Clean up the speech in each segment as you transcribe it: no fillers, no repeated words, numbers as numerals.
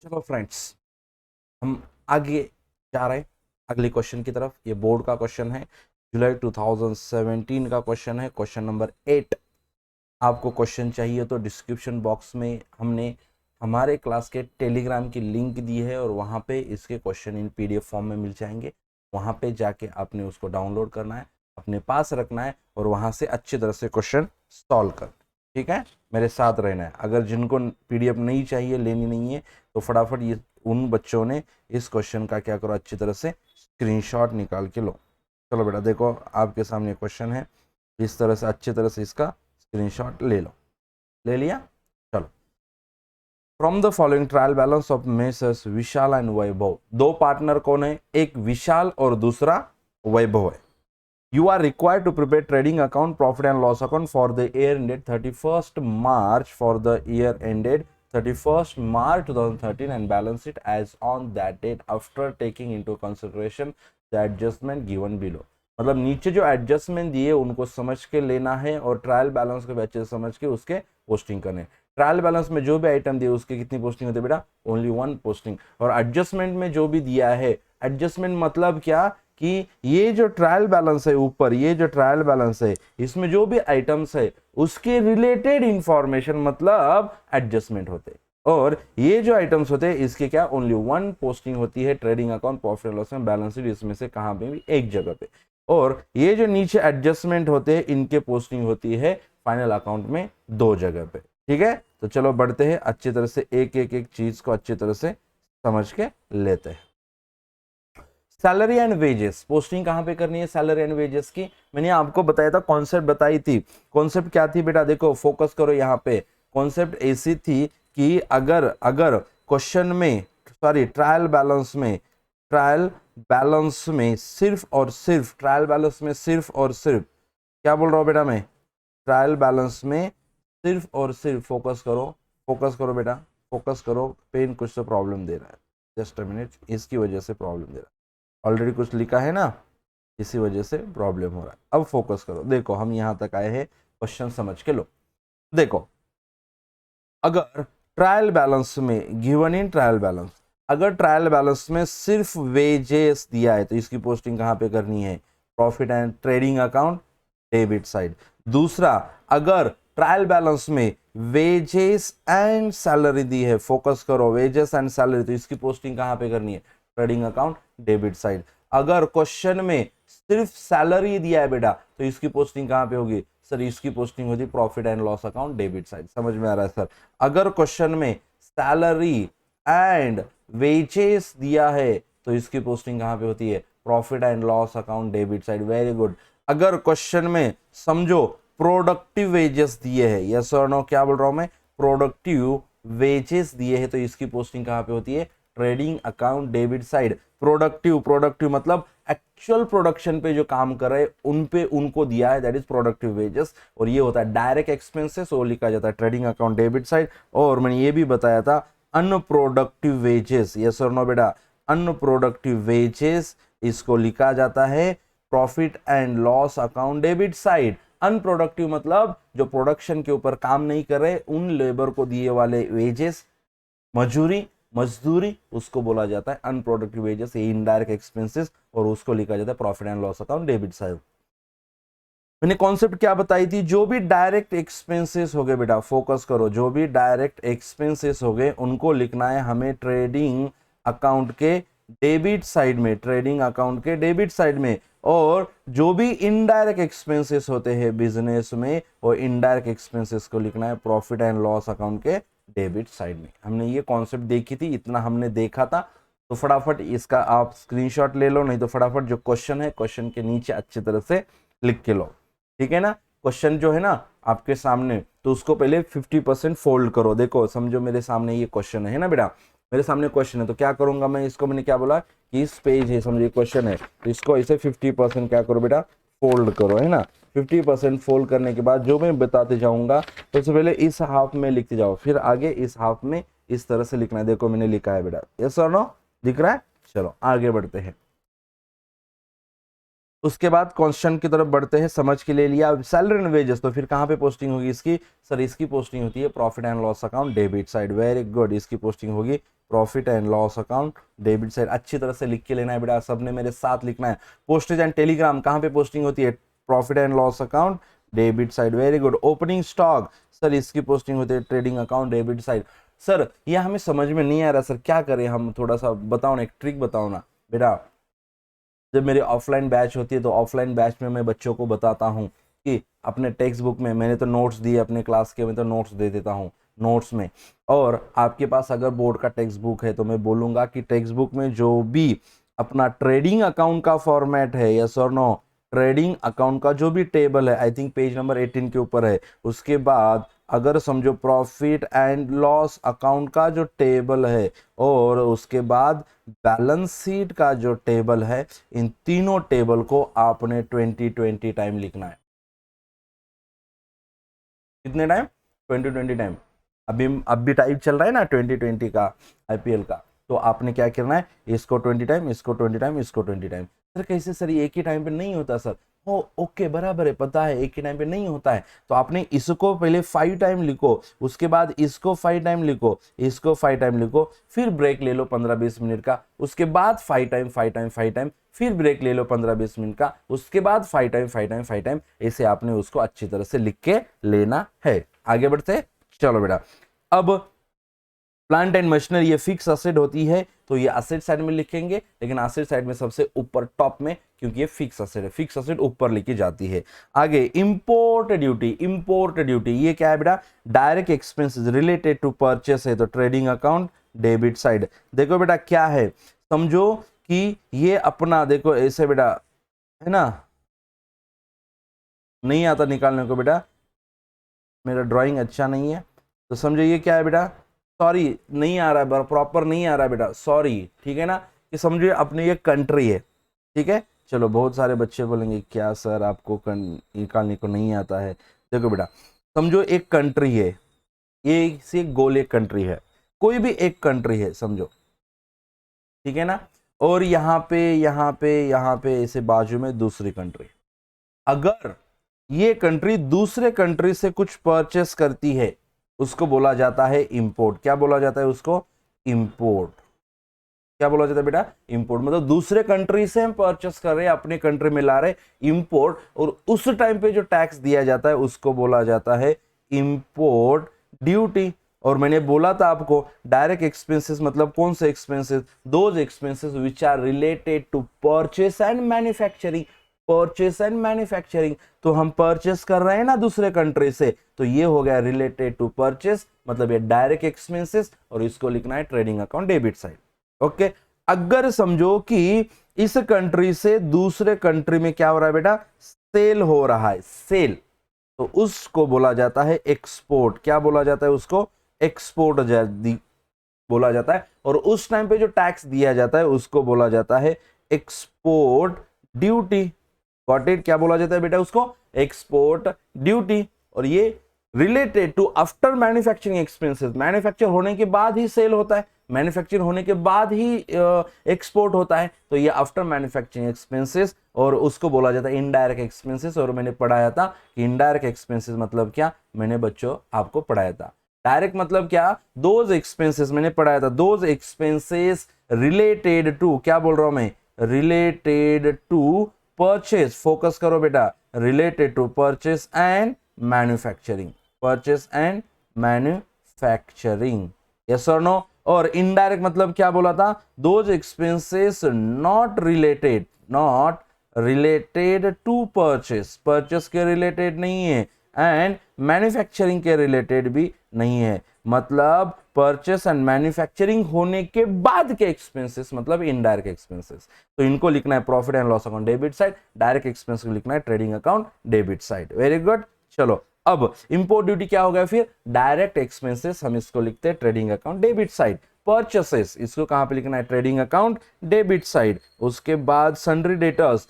चलो फ्रेंड्स, हम आगे जा रहे हैं अगले क्वेश्चन की तरफ। ये बोर्ड का क्वेश्चन है, जुलाई 2017 का क्वेश्चन है, क्वेश्चन नंबर 8। आपको क्वेश्चन चाहिए तो डिस्क्रिप्शन बॉक्स में हमने हमारे क्लास के टेलीग्राम की लिंक दी है और वहाँ पे इसके क्वेश्चन इन पीडीएफ फॉर्म में मिल जाएंगे। वहाँ पे जाके आपने उसको डाउनलोड करना है, अपने पास रखना है और वहाँ से अच्छी तरह से क्वेश्चन सॉल्व कर। ठीक है, मेरे साथ रहना है। अगर जिनको पीडीएफ नहीं चाहिए, लेनी नहीं है, तो फटाफट ये उन बच्चों ने इस क्वेश्चन का क्या करो, अच्छी तरह से स्क्रीनशॉट निकाल के लो। चलो बेटा देखो, आपके सामने क्वेश्चन है, इस तरह से अच्छी तरह से इसका स्क्रीनशॉट ले लो। ले लिया? चलो। From the following trial balance of messrs Vishal and Vaibhav. दो पार्टनर कौन है? एक विशाल और दूसरा वैभव है। You are required to prepare trading account, profit and loss account for the year ended 31st March for the year ended 31st March 2013 and balance it as on that date after taking into consideration the adjustment given below। मतलब नीचे जो adjustment दिए उनको समझ के लेना है और ट्रायल बैलेंस को भी अच्छे से समझ के उसके पोस्टिंग करने। ट्रायल बैलेंस में जो भी आइटम दिए उसके कितनी पोस्टिंग होती है बेटा? Only 1 posting. और एडजस्टमेंट में जो भी दिया है, एडजस्टमेंट मतलब क्या कि ये जो ट्रायल बैलेंस है ऊपर, ये जो ट्रायल बैलेंस है इसमें जो भी आइटम्स है उसके रिलेटेड इंफॉर्मेशन मतलब एडजस्टमेंट होते। और ये जो आइटम्स होते हैं इसके क्या ओनली 1 पोस्टिंग होती है, ट्रेडिंग अकाउंट, प्रॉफिट लॉस में, बैलेंस शीट, इसमें से कहां पे भी एक जगह पे। और ये जो नीचे एडजस्टमेंट होते हैं इनके पोस्टिंग होती है फाइनल अकाउंट में 2 जगह पे। ठीक है, तो चलो बढ़ते हैं, अच्छी तरह से एक चीज को अच्छी तरह से समझ के लेते हैं। सैलरी एंड वेजेस पोस्टिंग कहां पे करनी है? सैलरी एंड वेजेस की मैंने आपको बताया था, कॉन्सेप्ट बताई थी। कॉन्सेप्ट क्या थी बेटा? देखो फोकस करो यहाँ पे। कॉन्सेप्ट ऐसी थी कि अगर क्वेश्चन में ट्रायल बैलेंस में सिर्फ और सिर्फ क्या बोल रहा हूं बेटा मैं? ट्रायल बैलेंस में सिर्फ और सिर्फ फोकस करो बेटा, फोकस करो। पेन कुछ तो प्रॉब्लम दे रहा है, जस्ट अ मिनट, इसकी वजह से प्रॉब्लम दे रहा है। ऑलरेडी कुछ लिखा है ना, इसी वजह से प्रॉब्लम हो रहा है। अब फोकस करो। देखो हम यहां तक आए हैं, क्वेश्चन समझ के लो। देखो, अगर ट्रायल बैलेंस में गिवन इन ट्रायल बैलेंस, अगर ट्रायल बैलेंस में सिर्फ वेजेस दिया है तो इसकी पोस्टिंग कहां पे करनी है? Profit and trading account, debit side. दूसरा, अगर ट्रायल बैलेंस में वेजेस एंड सैलरी दी है, फोकस करो, वेजेस एंड सैलरी, तो इसकी पोस्टिंग कहां पे करनी है? Trading account, debit side. अगर क्वेश्चन में सिर्फ सैलरी दिया है बेटा तो इसकी पोस्टिंग कहां पे होगी? सर इसकी पोस्टिंग होती है profit and loss account, debit side. समझ में आ रहा है सर? अगर क्वेश्चन में सैलरी एंड वेजेस दिया है तो इसकी पोस्टिंग कहां पे होती है? Profit and loss account, debit side. Very good. अगर क्वेश्चन में समझो प्रोडक्टिव वेजेस दिए हैं, यस और नो, क्या बोल रहा हूं मैं? प्रोडक्टिव वेजेस दिए हैं तो इसकी पोस्टिंग कहां पे होती है? Trading account, debit side. Productive मतलब एक्चुअल प्रोडक्शन पे जो काम कर रहे हैं उन पे उनको दिया है, दैट इज प्रोडक्टिव वेजेस। और ये होता है डायरेक्ट एक्सपेंसेस, वो लिखा जाता है ट्रेडिंग अकाउंट, डेबिट साइड। और मैंने ये भी बताया था अनप्रोडक्टिव वेजेस, यस और नो बेटा? अनप्रोडक्टिव वेजेस इसको लिखा जाता है profit and loss account, debit side. Unproductive मतलब जो प्रोडक्शन के ऊपर काम नहीं कर रहे, उन लेबर को दिए वाले वेजेस, मजदूरी, उसको बोला जाता है अनप्रोडक्टिव वेजेस, ये इनडायरेक्ट एक्सपेंसेस, और उसको लिखा जाता है profit and loss account, debit side. मैंने कॉन्सेप्ट क्या बताई थी? जो भी डायरेक्ट एक्सपेंसेस हो गए बेटा, फोकस करो, जो भी डायरेक्ट एक्सपेंसेस हो गए उनको लिखना है हमें ट्रेडिंग अकाउंट के डेबिट साइड में, ट्रेडिंग अकाउंट के डेबिट साइड में। और जो भी इनडायरेक्ट एक्सपेंसेस होते हैं बिजनेस में, और इनडायरेक्ट एक्सपेंसेस को लिखना है प्रॉफिट एंड लॉस अकाउंट के डेबिट साइड में। हमने ये कॉन्सेप्ट देखी थी, इतना हमने देखा था। तो फटाफट इसका आप स्क्रीनशॉट ले लो, नहीं तो फटाफट जो क्वेश्चन है क्वेश्चन के नीचे अच्छी तरह से लिख के लो। ठीक है ना? क्वेश्चन जो है ना आपके सामने, तो उसको पहले 50% फोल्ड करो। देखो समझो मेरे सामने ये क्वेश्चन है ना बेटा, मेरे सामने क्वेश्चन है, तो क्या करूंगा मैं इसको? मैंने क्या बोला कि इस पेज है, समझिए क्वेश्चन है, तो इसको इसे 50% क्या करो बेटा? फोल्ड करो, है ना? 50% फोल्ड करने के बाद जो मैं बताते जाऊंगा तो सबसे पहले इस हाफ में लिखते जाओ, फिर आगे इस हाफ में इस तरह से लिखना है। देखो मैंने लिखा है बेटा, यस और नो, दिख रहा है? चलो आगे बढ़ते हैं। उसके बाद क्वेश्चन की तरफ बढ़ते हैं, समझ के ले लिया सैलरी एंड वेजेस, तो फिर कहां पे पोस्टिंग होगी इसकी? सर इसकी पोस्टिंग होती है profit and loss account, debit side. Very good, इसकी पोस्टिंग होगी profit and loss account debit side. अच्छी तरह से लिख के लेना है बेटा, सबने मेरे साथ लिखना है। पोस्टेज एंड टेलीग्राम कहाँ पे पोस्टिंग होती है? Profit and loss account debit side. Very good. Opening stock sir इसकी पोस्टिंग होती है trading account debit side. Sir ये हमें समझ में नहीं आ रहा सर, क्या करें हम? थोड़ा सा बताओ ना, एक ट्रिक बताओ ना बेटा। जब मेरी ऑफलाइन बैच होती है तो ऑफलाइन बैच में मैं बच्चों को बताता हूँ कि अपने टेक्स्ट बुक में, मैंने तो नोट्स दिए अपने क्लास के, मैं तो नोट्स दे देता हूँ नोट्स में। और आपके पास अगर बोर्ड का टेक्स्ट बुक है तो मैं बोलूँगा कि टेक्स्ट बुक में जो भी अपना ट्रेडिंग अकाउंट का फॉर्मेट है, यस और नो, ट्रेडिंग अकाउंट का जो भी टेबल है, आई थिंक पेज नंबर 18 के ऊपर है, उसके बाद अगर समझो प्रॉफिट एंड लॉस अकाउंट का जो टेबल है और उसके बाद बैलेंस शीट का जो टेबल है, इन तीनों टेबल को आपने 20-20 टाइम लिखना है। कितने टाइम? 20-20 टाइम। अब भी टाइम चल रहा है ना 2020 का आईपीएल का, तो आपने क्या करना है, इसको 20 टाइम, इसको 20 टाइम, इसको 20 टाइम। सर कैसे सर, ये एक ही टाइम पे नहीं होता सर? ओ ओके बराबर है, पता है एक ही टाइम पे नहीं होता है। तो आपने इसको पहले 5 टाइम लिखो, उसके बाद इसको 5 टाइम लिखो, इसको 5 टाइम लिखो, फिर ब्रेक ले लो 15-20 मिनट का, उसके बाद 5 टाइम 5 टाइम 5 टाइम, फिर ब्रेक ले लो 15-20 मिनट का, उसके बाद 5 टाइम 5 टाइम 5 टाइम। ऐसे आपने उसको अच्छी तरह से लिख के लेना है। आगे बढ़ते चलो बेटा। अब प्लांट एंड मशीनरी ये फिक्स असेट होती है तो ये असेट साइड में लिखेंगे, लेकिन असेट साइड में सबसे ऊपर टॉप में, क्योंकि ये फिक्स असेट है, फिक्स असेट ऊपर लिखी जाती है। आगे इंपोर्ट ड्यूटी। इंपोर्ट ड्यूटी ये क्या है बेटा? Direct expenses related to purchase है, तो ट्रेडिंग अकाउंट डेबिट साइड। देखो बेटा क्या है, समझो कि ये अपना, देखो ऐसे बेटा है ना, नहीं आता निकालने को बेटा, मेरा ड्राइंग अच्छा नहीं है, तो समझो ये क्या है बेटा, सॉरी नहीं आ रहा है, प्रॉपर नहीं आ रहा है बेटा, सॉरी, ठीक है ना। कि समझिए अपने ये कंट्री है, ठीक है। चलो बहुत सारे बच्चे बोलेंगे क्या सर आपको निकालने को नहीं आता है। देखो बेटा समझो एक कंट्री है, ये से गोल एक कंट्री है, कोई भी एक कंट्री है समझो, ठीक है ना। और यहाँ पे यहाँ पे यहाँ पे ऐसे बाजू में दूसरी कंट्री। अगर ये कंट्री दूसरे कंट्री से कुछ परचेस करती है उसको बोला जाता है इंपोर्ट। क्या बोला जाता है उसको? इंपोर्ट। क्या बोला जाता है बेटा? इंपोर्ट। मतलब दूसरे कंट्री से हम परचेस कर रहे हैं, अपने कंट्री में ला रहे इंपोर्ट, और उस टाइम पे जो टैक्स दिया जाता है उसको बोला जाता है इंपोर्ट ड्यूटी। और मैंने बोला था आपको डायरेक्ट एक्सपेंसेस मतलब कौन से expenses? Those expenses which are related to purchase and manufacturing. Purchase and manufacturing, तो हम परचेस कर रहे हैं ना दूसरे कंट्री से, तो ये हो गया रिलेटेड टू परचेस, मतलब ये डायरेक्ट एक्सपेंसेस, और इसको लिखना है trading account debit side. Okay. अगर समझो कि इस कंट्री से दूसरे कंट्री में क्या हो रहा है बेटा? सेल हो रहा है, सेल, तो उसको बोला जाता है एक्सपोर्ट। क्या बोला जाता है उसको? एक्सपोर्ट बोला जाता है। और उस टाइम पे जो टैक्स दिया जाता है उसको बोला जाता है एक्सपोर्ट ड्यूटी। Got it? क्या बोला जाता है बेटा उसको? Export duty. और ये related to after manufacturing expenses, manufacture होने के बाद ही सेल होता है, मैन्युफैक्चर होने के बाद ही एक्सपोर्ट होता है, तो ये आफ्टर मैन्युफैक्चरिंग एक्सपेंसेस, और उसको बोला जाता है इनडायरेक्ट एक्सपेंसेस। और मैंने पढ़ाया था कि इनडायरेक्ट एक्सपेंसेस मतलब क्या, मैंने बच्चों आपको पढ़ाया था। डायरेक्ट मतलब क्या? दोज एक्सपेंसेस, मैंने पढ़ाया था, दोज एक्सपेंसेस रिलेटेड टू, क्या बोल रहा हूं मैं? Related to purchase. फोकस करो बेटा, related to purchase and manufacturing, purchase and manufacturing, yes और नो। और इनडायरेक्ट मतलब क्या बोला था? Those expenses not related to purchase, purchase के रिलेटेड नहीं है, एंड मैन्युफैक्चरिंग के रिलेटेड भी नहीं है। मतलब परचेस एंड मैन्युफैक्चरिंग होने के बाद के एक्सपेंसेस मतलब इनडायरेक्ट एक्सपेंसेस, तो इनको लिखना है profit and loss account debit side, direct expense को लिखना है trading account debit side. Very good. चलो अब इंपोर्ट ड्यूटी क्या हो गया फिर? डायरेक्ट एक्सपेंसेस, हम इसको लिखते हैं trading account debit side. Purchases, इसको कहां पे लिखना है? Trading account debit side. उसके बाद सन्ड्री डेटर्स।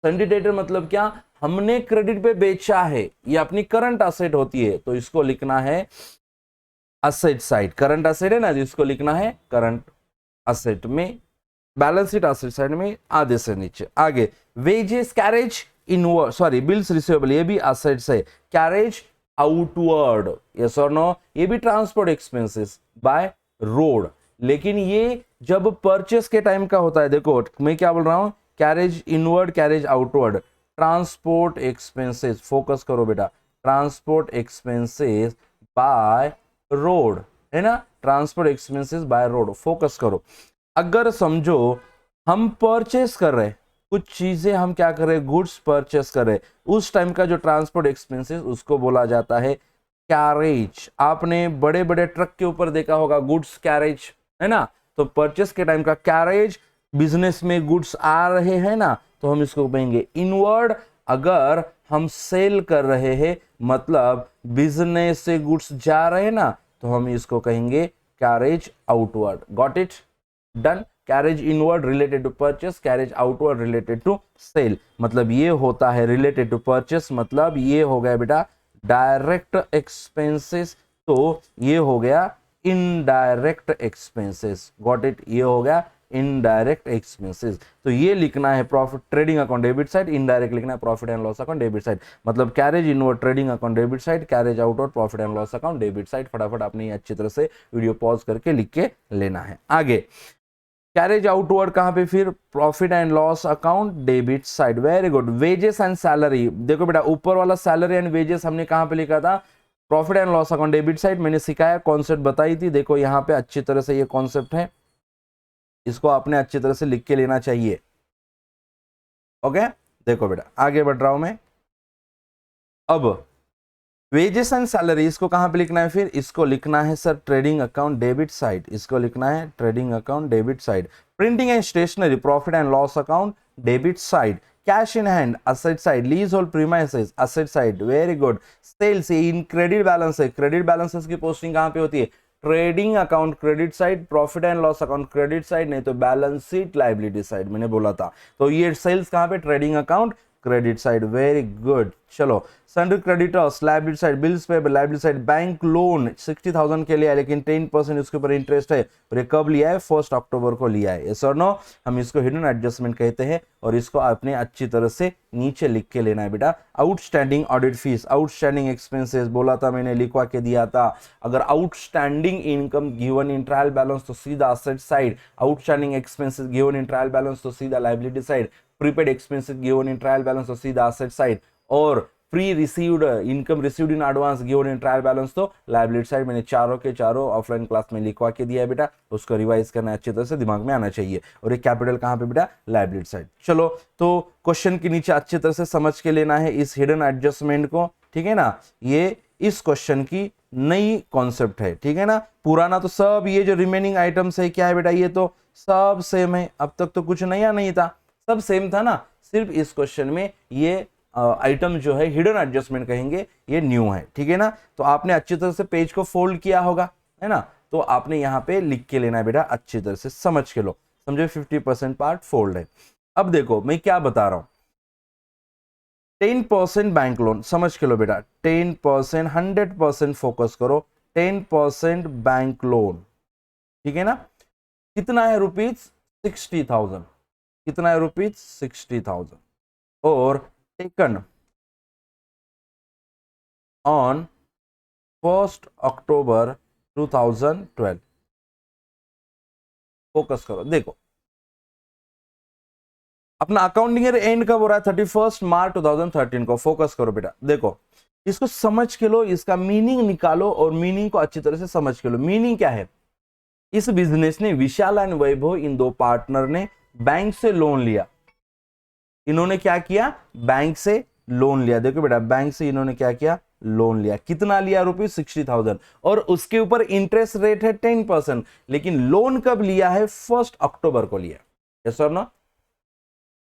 सन्ड्री डेटर मतलब क्या? हमने क्रेडिट पे बेचा है, ये अपनी करंट असेट होती है, तो इसको लिखना है असेट साइड। करंट असेट है ना, जिसको लिखना है करंट असेट में, बैलेंस शीट असेट साइड में आधे से नीचे। आगे wages carriage inward, sorry bills receivable, ये भी असेट्स है। कैरेज आउटवर्ड, यस और नो, ये भी ट्रांसपोर्ट एक्सपेंसेस बाय रोड, लेकिन ये जब परचेस के टाइम का होता है, देखो मैं क्या बोल रहा हूं, carriage inward carriage outward, transport expenses, focus करो बेटा, ट्रांसपोर्ट एक्सपेंसेस बाय रोड, है ना, transport expenses by road, focus करो। अगर समझो हम परचेस कर रहे, कुछ चीजें हम क्या कर रहे, गुड्स परचेस कर रहे, उस टाइम का जो ट्रांसपोर्ट एक्सपेंसेस उसको बोला जाता है कैरेज। आपने बड़े बड़े ट्रक के ऊपर देखा होगा गुड्स कैरेज, है ना, तो परचेस के टाइम का कैरेज, बिजनेस में गुड्स आ रहे हैं ना, तो हम इसको कहेंगे इनवर्ड। अगर हम सेल कर रहे हैं, मतलब बिजनेस से गुड्स जा रहे हैं ना, तो हम इसको कहेंगे carriage outward. Got it, done. Carriage inward related to purchase, carriage outward related to sale, मतलब ये होता है रिलेटेड टू परचेस, मतलब ये हो गया बेटा डायरेक्ट एक्सपेंसेस, तो ये हो गया इनडायरेक्ट एक्सपेंसेस। गॉट इट, ये हो गया इनडायरेक्ट एक्सपेंसेस। तो ये लिखना है profit trading account debit side, indirect लिखना है profit and loss account debit side, मतलब carriage inward trading account debit side, carriage outward profit and loss account debit side. फटाफट आपने ये अच्छी तरह से वीडियो पॉज करके लिख के लेना है। आगे कैरेज आउटवर्ड कहां पे, फिर profit and loss account debit side. Very good. Wages and salary, देखो बेटा ऊपर वाला सैलरी एंड वेजेस हमने कहां पे लिखा था, profit and loss account debit side. मैंने सिखाया, कॉन्सेप्ट बताई थी, देखो यहां पे अच्छी तरह से ये कॉन्सेप्ट है, इसको आपने अच्छी तरह से लिख के लेना चाहिए। ओके, देखो बेटा आगे बढ़ रहा हूं मैं। अब वेजेस एंड सैलरी इसको कहां पे लिखना है, फिर इसको लिखना है sir trading account debit side, इसको लिखना है trading account debit side. Printing and stationery profit and loss account debit side. Cash in hand asset side, leasehold premises asset side. Very good. Sales in credit balance है, credit balances की posting कहां पे होती है, trading account credit side, profit and loss account credit side, नहीं तो balance sheet liability side, मैंने बोला था। तो ये सेल्स कहां पे, trading account credit side. Very good. चलो sundry creditors liability side, bills payable liability side. Bank loan 60,000 के लिए है, लेकिन 10% उसके ऊपर इंटरेस्ट है, और ये कब लिया है, 1 अक्टूबर को लिया है। यस और नो, हम इसको हिडन एडजस्टमेंट कहते हैं, और इसको आपने अच्छी तरह से नीचे लिख के लेना है बेटा। Outstanding audit fees, outstanding expenses बोला था मैंने, लिखवा के दिया था। अगर outstanding income given in trial balance तो सीधा asset side, outstanding expenses given in trial balance तो सीधा liability side, prepaid expenses given in trial balance तो सीधा असेट साइड, और pre received income received in advance given in trial balance तो liability side. मैंने चारों के चारों ऑफलाइन क्लास में लिखवा के दिया है बेटा, उसको रिवाइज करना अच्छी तरह से दिमाग में आना चाहिए। और ये कैपिटल कहां पे बेटा, लायबिलिटी साइड। चलो तो क्वेश्चन के नीचे अच्छी तरह से समझ के लेना है इस हिडन एडजस्टमेंट को, ठीक है ना। ये इस क्वेश्चन की नई कॉन्सेप्ट है, ठीक है ना। पुराना तो सब ये जो रिमेनिंग आइटम्स है क्या है बेटा, ये तो सब सेम है, अब तक तो कुछ नया नहीं था, सब सेम था ना। सिर्फ इस क्वेश्चन में ये आइटम जो है हिडन एडजस्टमेंट कहेंगे, ये न्यू है, ठीक है ना। तो आपने अच्छी तरह से पेज को फोल्ड किया होगा, है ना, तो आपने यहां पे लिख के लेना है बेटा, अच्छी तरह से समझ के लो, समझे। 50% पार्ट फोल्ड है। अब देखो मैं क्या बता रहा हूं, 10% बैंक लोन, समझ के लो बेटा, 10%, 100% फोकस करो, 10% बैंक लोन, ठीक है ना। कितना है, ₹60,000, कितना है, ₹60,000, और टेकन ऑन 1 अक्टूबर 2012। फोकस करो, देखो अपना अकाउंटिंग ईयर एंड कब हो रहा है, 31 मार्च 2013 को। फोकस करो बेटा, देखो इसको समझ के लो, इसका मीनिंग निकालो, और मीनिंग को अच्छी तरह से समझ के लो। मीनिंग क्या है, इस बिजनेस ने, विशाल एंड वैभव इन दो पार्टनर ने बैंक से लोन लिया। इन्होंने क्या किया, बैंक से लोन लिया। देखो बेटा बैंक से इन्होंने क्या किया, लोन लिया। कितना लिया, ₹60,000, और उसके ऊपर इंटरेस्ट रेट है 10%। लेकिन लोन कब लिया है, 1 अक्टूबर को लिया। यस और नो,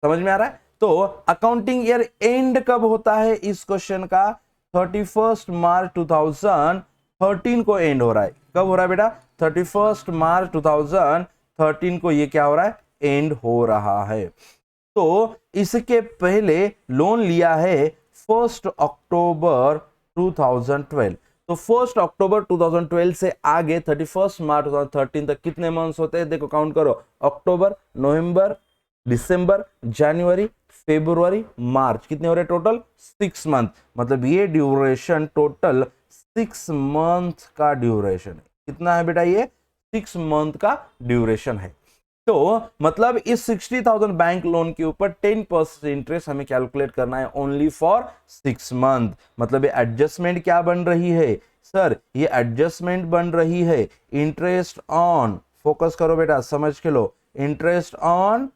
समझ में आ रहा है। तो अकाउंटिंग ईयर एंड कब होता है इस क्वेश्चन का, 31 मार्च 2013 को एंड हो रहा है। कब हो रहा है बेटा, 31 मार्च 2013 को ये क्या हो रहा है, एंड हो रहा है। तो इसके पहले लोन लिया है 1 अक्टूबर 2012। तो 1 अक्टूबर 2012 से आगे 31 मार्च 2013 तक कितने मंथ्स होते हैं, देखो काउंट करो, अक्टूबर, नवंबर, दिसंबर, जनवरी, फरवरी, मार्च, कितने हो रहे टोटल, 6 मंथ। मतलब ये ड्यूरेशन टोटल 6 मंथ का ड्यूरेशन है। कितना है बेटा, ये 6 मंथ का ड्यूरेशन है। तो मतलब इस 60,000 बैंक लोन के ऊपर 10% इंटरेस्ट हमें कैलकुलेट करना है ओनली फॉर 6 मंथ। मतलब ये एडजस्टमेंट क्या बन रही है सर, ये एडजस्टमेंट बन रही है इंटरेस्ट ऑन, फोकस करो बेटा समझ के लो, इंटरेस्ट ऑन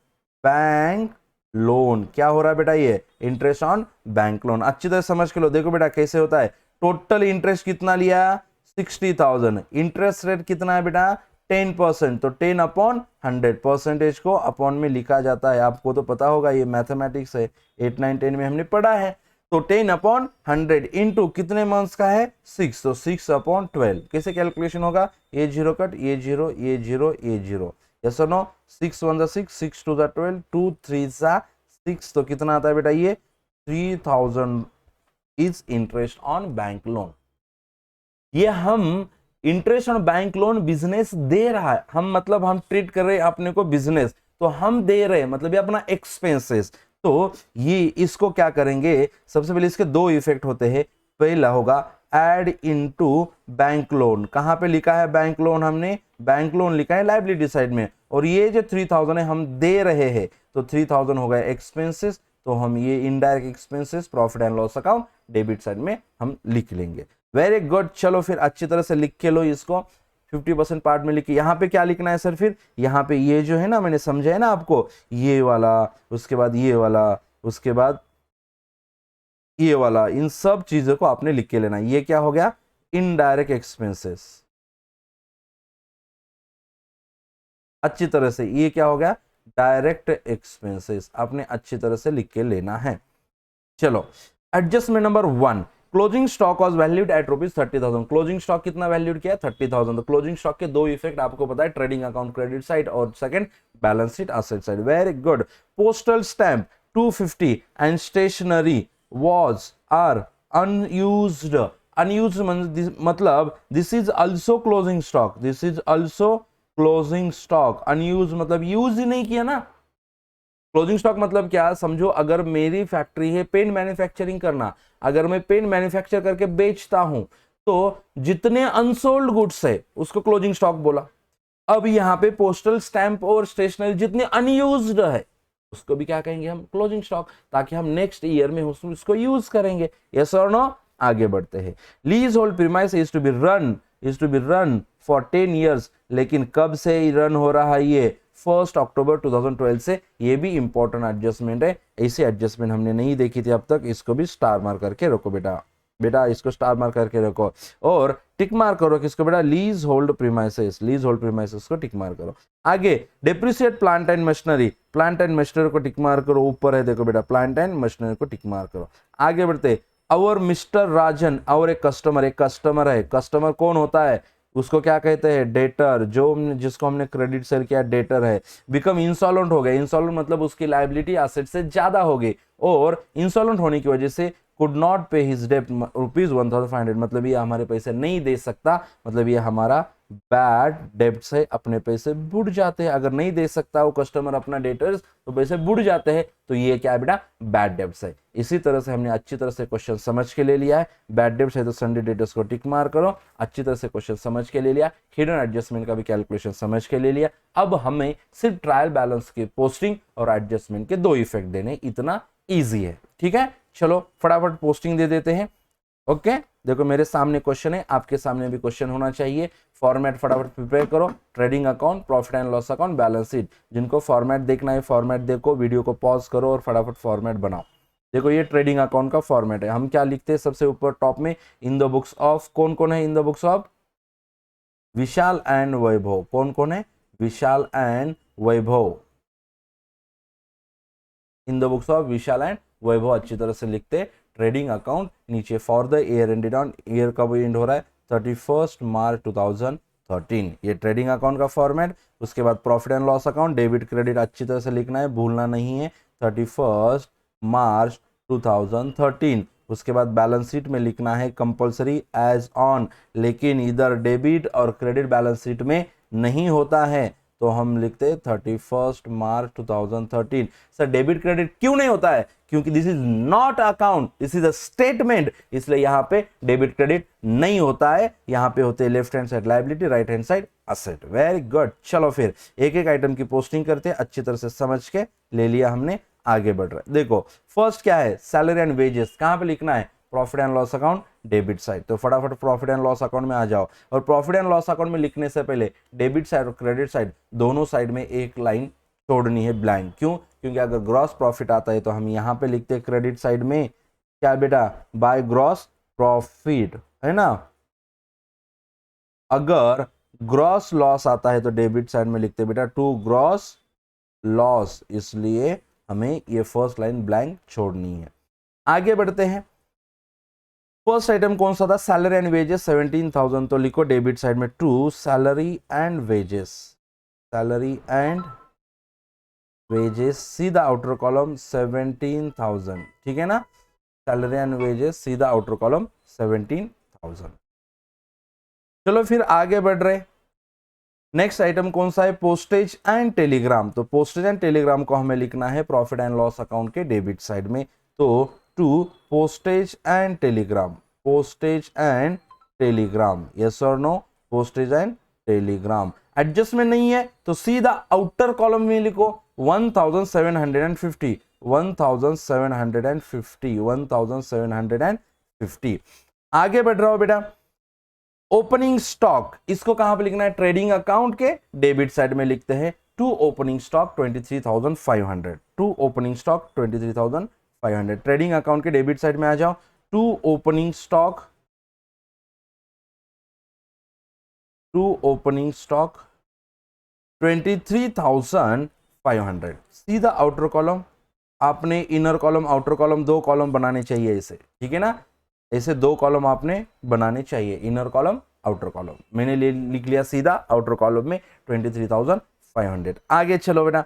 बैंक लोन। क्या हो रहा है बेटा, ये इंटरेस्ट ऑन बैंक लोन। अच्छी तरह समझ के लो। देखो बेटा कैसे होता है, टोटल इंटरेस्ट कितना लिया 60,000, इंटरेस्ट रेट कितना है बेटा 10%, तो 10 अपॉन 100, परसेंटेज को अपॉन में लिखा जाता है। आपको तो पता होगा, ये मैथमेटिक्स है, 8, 9, 10 में हमने पढ़ा है। तो 10 अपॉन 100 इंटू कितने मंथ्स का है 6, तो 6 अपॉन 12। कैसे कैलकुलेशन होगा, ये जीरो कट, ये जीरो, ये जीरो, ये जीरो, यस और नो। 6 1 6, 6 2 12, 2 3 6, तो कितना आता है बेटा ये 3000 is interest on bank loan. ये हम interest on bank loan business दे रहा है, हम मतलब हम ट्रीट कर रहे हैं अपने को बिजनेस, तो हम दे रहे हैं मतलब ये अपना एक्सपेंसेस। तो ये इसको क्या करेंगे, सबसे पहले इसके दो इफेक्ट होते हैं। पहला होगा एड इनटू बैंक लोन। कहां पे लिखा है बैंक लोन, हमने बैंक लोन लिखा है लायबिलिटी साइड में, और ये जो 3000 है हम दे रहे हैं, तो 3000 हो गए एक्सपेंसेस, तो हम ये indirect expenses profit and loss account debit side में हम लिख लेंगे। वेरी गुड, चलो फिर अच्छी तरह से लिख के लो इसको। 50% पार्ट में लिखिए। यहाँ पे क्या लिखना है सर, फिर यहाँ पे ये जो है ना, मैंने समझा है ना आपको, ये वाला, उसके बाद ये वाला, उसके बाद ये वाला, इन सब चीजों को आपने लिख के लेना। ये क्या हो गया इनडायरेक्ट एक्सपेंसेस। अच्छी तरह से ये क्या हो गया डायरेक्ट एक्सपेंसेस, आपने अच्छी तरह से लिख के लेना है। चलो adjustment number 1, closing stock was valued at ₹30,000। Closing stock कितना वैल्यूड किया 30,000। तो क्लोजिंग स्टॉक के दो इफेक्ट आपको पता है, ट्रेडिंग अकाउंट क्रेडिट साइड और second balance sheet asset side. Very good. Postal stamp 250 and stationery was are unused. Unused मतलब this is also closing stock, this is also closing stock. Unused मतलब use ही नहीं किया ना। Closing stock मतलब क्या समझो, अगर मेरी फैक्ट्री है पेन मैन्युफैक्चरिंग करना, अगर मैं पेन मैन्युफैक्चर करके बेचता हूं, तो जितने अनसोल्ड गुड्स है उसको क्लोजिंग स्टॉक बोला। अब यहाँ पे पोस्टल स्टैंप और स्टेशनरी जितने अनयूज्ड है उसको भी क्या कहेंगे हम क्लोजिंग स्टॉक, ताकि हम नेक्स्ट ईयर में उसको यूज करेंगे। यस और नो, आगे बढ़ते हैं। Leasehold premise is to be run for 10 years, लेकिन कब से रन हो रहा है ये 1 अक्टूबर 2012 से। ये भी इंपॉर्टेंट एडजस्टमेंट है, ऐसी एडजस्टमेंट हमने नहीं देखी थी अब तक। इसको भी स्टार मार्क करके रखो बेटा, बेटा इसको स्टार मार्क करके रखो, और टिक मार्क करो किसको बेटा lease hold premises, leasehold premises को टिक मार्क करो। आगे depreciate plant and machinery, plant and machinery को टिक मार्क करो, ऊपर है देखो बेटा प्लांट एंड मशीनरी को टिक मार्क करो। आगे बढ़ते, और मिस्टर राजन, और एक कस्टमर है, कस्टमर कौन होता है उसको क्या कहते हैं डेटर, जो जिसको हमने क्रेडिट सेल किया डेटर है। बिकम इंसॉल्वेंट हो गए, इंसॉल्वेंट मतलब उसकी लायबिलिटी एसेट से ज्यादा हो गई, और इंसॉल्वेंट होने की वजह से कुड नॉट पे हिज डेट ₹1,500, मतलब ये हमारे पैसे नहीं दे सकता, मतलब ये हमारा बैड डेब्ट्स है, अपने पैसे बुड़ जाते हैं। अगर नहीं दे सकता वो कस्टमर अपना डेटर्स, तो पैसे बुड़ जाते हैं, तो ये क्या है बेटा बैड डेब्ट्स है। इसी तरह से हमने अच्छी तरह से क्वेश्चन समझ के ले लिया है। बैड डेब्ट्स है तो संडे डेटर्स को टिक मार करो, अच्छी तरह से क्वेश्चन समझ के ले लिया। हिडन एडजस्टमेंट का भी कैलकुलेशन समझ के ले लिया। अब हमें सिर्फ ट्रायल बैलेंस के पोस्टिंग और एडजस्टमेंट के दो इफेक्ट देने, इतना ईजी है। ठीक है, चलो फटाफट पोस्टिंग दे देते हैं। ओके, देखो मेरे सामने क्वेश्चन है, आपके सामने भी क्वेश्चन होना चाहिए। फॉर्मेट फटाफट प्रिपेयर करो, trading account, profit and loss account, balance sheet. जिनको फॉर्मेट देखना है फॉर्मेट देखो, वीडियो को पॉज करो और फटाफट फॉर्मेट बनाओ। देखो ये ट्रेडिंग अकाउंट का फॉर्मेट है। हम क्या लिखते हैं सबसे ऊपर टॉप में, इन द बुक्स ऑफ, कौन कौन है in the books of, Vishal and Vaibhav. कौन कौन है, Vishal and Vaibhav, in the books of Vishal and Vaibhav. अच्छी तरह से लिखते। ट्रेडिंग अकाउंट नीचे for the year ended on, year कब एंड हो रहा है 31 मार्च 2013, ये ट्रेडिंग अकाउंट का फॉर्मेट। उसके बाद profit and loss account, debit credit अच्छी तरह से लिखना है, भूलना नहीं है, 31 मार्च 2013। उसके बाद बैलेंस शीट में लिखना है कंपलसरी एज ऑन, लेकिन इधर डेबिट और क्रेडिट बैलेंस शीट में नहीं होता है, तो हम लिखते 31 मार्च 2013। सर डेबिट क्रेडिट क्यों नहीं होता है, क्योंकि this is not account, this is a statement, इसलिए यहां पे डेबिट क्रेडिट नहीं होता है। यहां पे होते हैं left hand side liability, right hand side asset. Very good. चलो फिर एक एक आइटम की पोस्टिंग करते हैं, अच्छी तरह से समझ के ले लिया हमने, आगे बढ़ रहे। देखो फर्स्ट क्या है, सैलरी एंड वेजेस, कहां पे लिखना है, profit and loss account debit side. तो फटाफट प्रॉफिट एंड लॉस अकाउंट में आ जाओ, और प्रॉफिट एंड लॉस अकाउंट में लिखने से पहले डेबिट साइड और क्रेडिट साइड दोनों साइड में एक लाइन छोड़नी है ब्लैंक। क्यों? क्योंकि अगर ग्रॉस प्रॉफिट आता है तो हम यहां पे लिखते हैं क्रेडिट साइड में क्या बेटा, बाय ग्रॉस प्रॉफिट, है ना। अगर ग्रॉस लॉस आता है तो डेबिट साइड में लिखते बेटा टू ग्रॉस लॉस, इसलिए हमें ये फर्स्ट लाइन ब्लैंक छोड़नी है। आगे बढ़ते हैं। फर्स्ट आइटम कौन सा था, सैलरी एंड वेजेस 17,000, तो लिखो डेबिट साइड में to salary and wages, salary and wages, सीधा आउटर कॉलम 17,000, ठीक है ना। सैलरी एंड वेजेस सीधा आउटर कॉलम 17,000। चलो फिर आगे बढ़ रहे। नेक्स्ट आइटम कौन सा है, पोस्टेज एंड टेलीग्राम। तो पोस्टेज एंड टेलीग्राम को हमें लिखना है प्रॉफिट एंड लॉस अकाउंट के डेबिट साइड में। तो to postage and telegram, postage and telegram, yes और no, postage and telegram. Adjustment नहीं है तो सीधा आउटर कॉलम में लिखो 1750, 1750, 1750। आगे बढ़ रहा हो बेटा। ओपनिंग स्टॉक, इसको कहां पे लिखना है, ट्रेडिंग अकाउंट के डेबिट साइड में लिखते हैं to opening stock 23,500, to opening stock 23,500। Trading account के डेबिट साइड में आ जाओ, to opening stock, to opening stock 23,500, सीधा आउटर कॉलम। आपने इनर कॉलम आउटर कॉलम दो कॉलम बनाने चाहिए इसे, ठीक है ना, ऐसे दो कॉलम आपने बनाने चाहिए, इनर कॉलम आउटर कॉलम। मैंने लिख लिया सीधा आउटर कॉलम में 23,500। आगे चलो बेटा।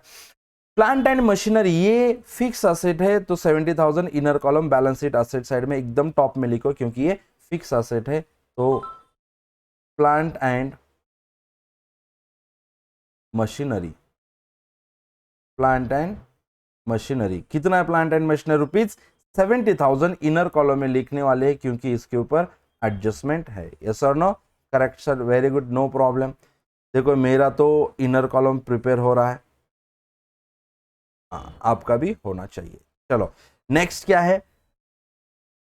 प्लांट एंड मशीनरी, ये फिक्स असेट है तो 70,000, inner column balance sheet asset side में एकदम टॉप में लिखो, क्योंकि ये फिक्स असेट है। तो plant and machinery, plant and machinery कितना है, plant and machinery rupees 70,000 inner column में लिखने वाले हैं, क्योंकि इसके ऊपर एडजस्टमेंट है। यस और no, correct sir, very good, no problem. देखो मेरा तो इनर कॉलम प्रिपेयर हो रहा है, आपका भी होना चाहिए। चलो नेक्स्ट क्या है,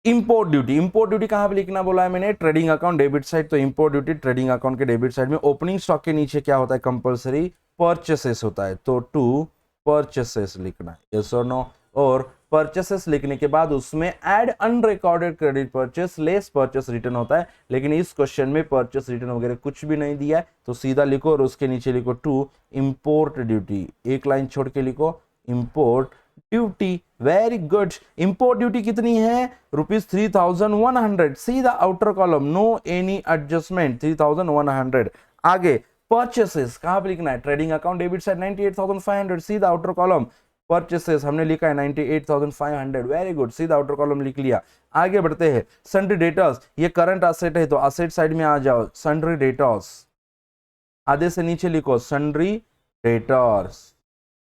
इंपोर्ट ड्यूटी। इंपोर्ट ड्यूटी कहां पे लिखना बोला है मैंने, ट्रेडिंग अकाउंट डेबिट साइड। तो इंपोर्ट ड्यूटी ट्रेडिंग अकाउंट के डेबिट साइड में। ओपनिंग स्टॉक के नीचे क्या होता है, कंपलसरी परचेसेस होता है, तो टू परचेसेस लिखना है, यस और नो। और परचेसेस लिखने के बाद उसमें add unrecorded credit purchase less purchase return होता है, लेकिन इस क्वेश्चन में परचेस रिटर्न वगैरह कुछ भी नहीं दिया है, तो सीधा लिखो और उसके नीचे लिखो टू इंपोर्ट ड्यूटी, एक लाइन छोड़ के लिखो import duty. Very good. Import duty कितनी है, रुपीज 3,100, सीधा outer column, no any adjustment, 3,100। आगे परचेसेस कहां पे लिखना है, ट्रेडिंग अकाउंट डेबिट साइड 98,500, सीधा आउटर कॉलम। परचेसेस हमने लिखा है 98,500, वेरी गुड, सीधा आउटर कॉलम लिख लिया। आगे बढ़ते हैं। सन्ड्री डेटर्स, ये करंट असेट है तो असेट साइड में आ जाओ, सन्ड्री डेटर्स, आधे से नीचे लिखो सन्ड्री डेटर्स,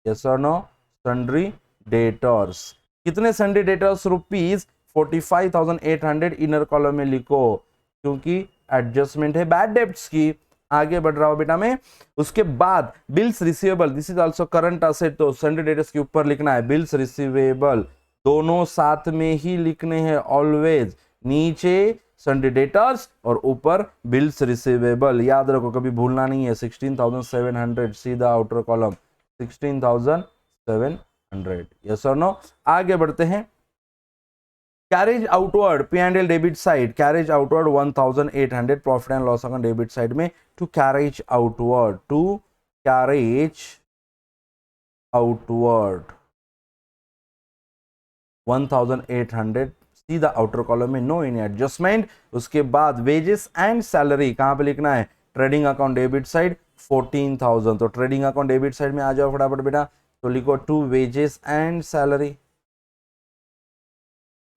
यस और नो, सन्ड्री डेटर्स। कितने sundry debtors, rupees 45,800, inner column में लिखो, क्योंकि एडजस्टमेंट है बैड डेब्ट्स की। आगे बढ़ रहा हूं बेटा मैं। उसके बाद bills receivable, this is also current asset, तो सन्ड्री डेटर्स के ऊपर लिखना है बिल्स रिसीवेबल, दोनों साथ में ही लिखने हैं ऑलवेज, नीचे सन्ड्री डेटर्स और ऊपर बिल्स रिसीवेबल, याद रखो कभी भूलना नहीं है। 16,700, सीधा आउटर कॉलम 16,700, यस और नो। आगे बढ़ते हैं। Carriage outward, P&L debit side, carriage outward 1,800, profit and loss account debit side में to carriage outward, to carriage outward 1,800, सीधा आउटर कॉलम में, नो एनी एडजस्टमेंट। उसके बाद वेजेस एंड सैलरी कहां पे लिखना है, ट्रेडिंग अकाउंट डेबिट साइड 14,000, तो ट्रेडिंग अकाउंट डेबिट साइड में आ जाओ फटाफट बेटा, तो लिखो to wages and salary,